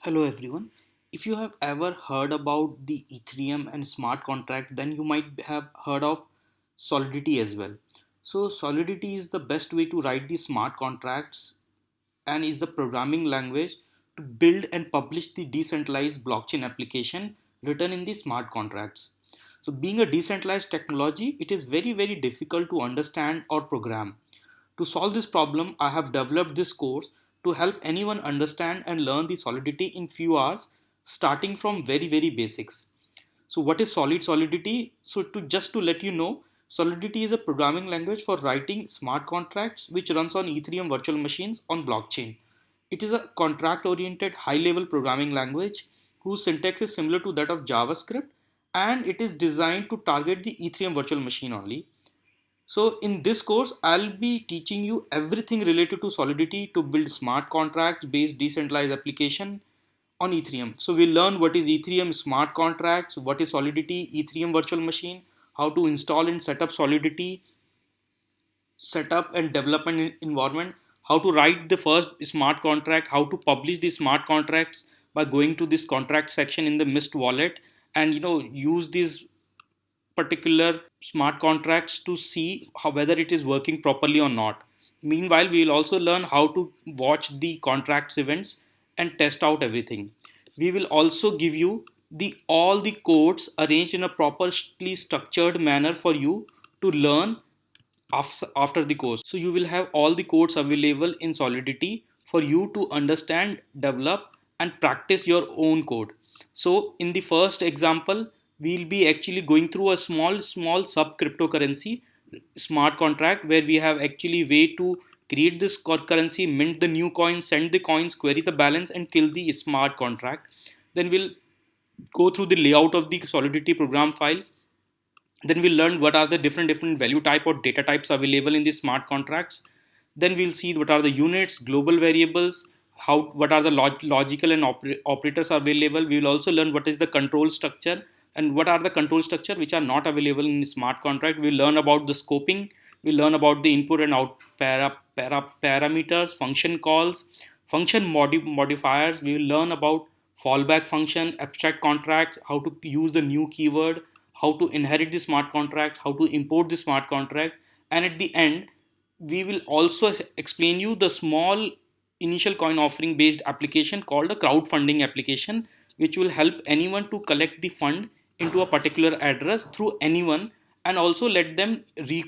Hello everyone. If you have ever heard about the Ethereum and smart contract, then you might have heard of Solidity as well. So Solidity is the best way to write the smart contracts and is the programming language to build and publish the decentralized blockchain application written in the smart contracts. So being a decentralized technology, it is very difficult to understand or program. To solve this problem, I have developed this course to help anyone understand and learn the Solidity in few hours, starting from very basics. So what is Solidity? So to let you know, Solidity is a programming language for writing smart contracts which runs on Ethereum virtual machines on blockchain. It is a contract oriented high level programming language whose syntax is similar to that of JavaScript, and it is designed to target the Ethereum virtual machine only. So in this course, I'll be teaching you everything related to Solidity to build smart contracts based decentralized application on Ethereum. So we'll learn what is Ethereum smart contracts, what is Solidity Ethereum virtual machine, how to install and set up Solidity, set up and develop an environment, how to write the first smart contract, how to publish the smart contracts by going to this contract section in the Mist wallet, and use these particular smart contracts to see whether it is working properly or not. Meanwhile, we will also learn how to watch the contracts events and test out everything. We will also give you the all the codes arranged in a properly structured manner for you to learn after the course. So you will have all the codes available in Solidity for you to understand, develop and practice your own code. So in the first example, we'll be actually going through a small sub cryptocurrency smart contract where we have actually way to create this currency, mint the new coins, send the coins, query the balance and kill the smart contract. Then we'll go through the layout of the Solidity program file. Then we'll learn what are the different value type or data types available in the smart contracts. Then we'll see what are the units, global variables, how what are the logical and operators available. We will also learn what is the control structure and what are the control structure which are not available in the smart contract. We'll learn about the scoping. We'll learn about the input and out parameters, function calls, function modifiers. We will learn about fallback function, abstract contracts, how to use the new keyword, how to inherit the smart contracts, how to import the smart contract, and at the end, we will also explain you the small initial coin offering based application called a crowdfunding application, which will help anyone to collect the fund into a particular address through anyone and also let them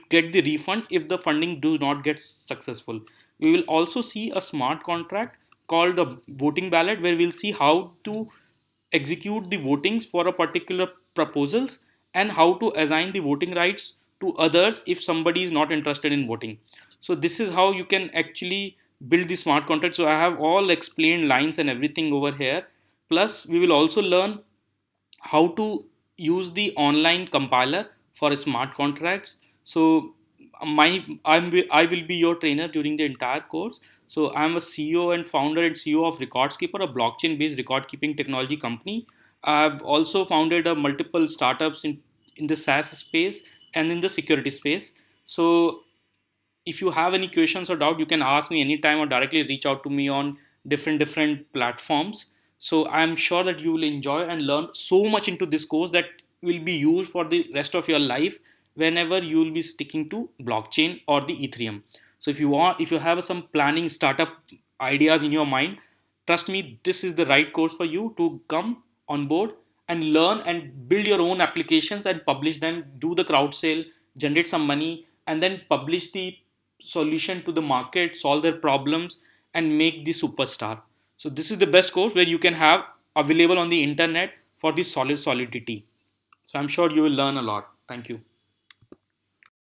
get the refund if the funding do not get successful. We will also see a smart contract called a voting ballot where we'll see how to execute the votings for a particular proposals and how to assign the voting rights to others if somebody is not interested in voting. So this is how you can actually build the smart contract. So I have all explained lines and everything over here. Plus we will also learn how to use the online compiler for smart contracts. So I will be your trainer during the entire course. So I'm a CEO and founder and CEO of RecordKeeper, a blockchain based record keeping technology company. I've also founded a multiple startups in the SaaS space and in the security space. So if you have any questions or doubt, you can ask me anytime or directly reach out to me on different platforms. So I'm sure that you will enjoy and learn so much into this course that will be used for the rest of your life whenever you will be sticking to blockchain or the Ethereum. So if you have some planning startup ideas in your mind, trust me, this is the right course for you to come on board and learn and build your own applications and publish them, do the crowd sale, generate some money, and then publish the solution to the market, solve their problems, and make the superstar. So this is the best course where you can have available on the internet for the solidity. So I'm sure you will learn a lot. Thank you.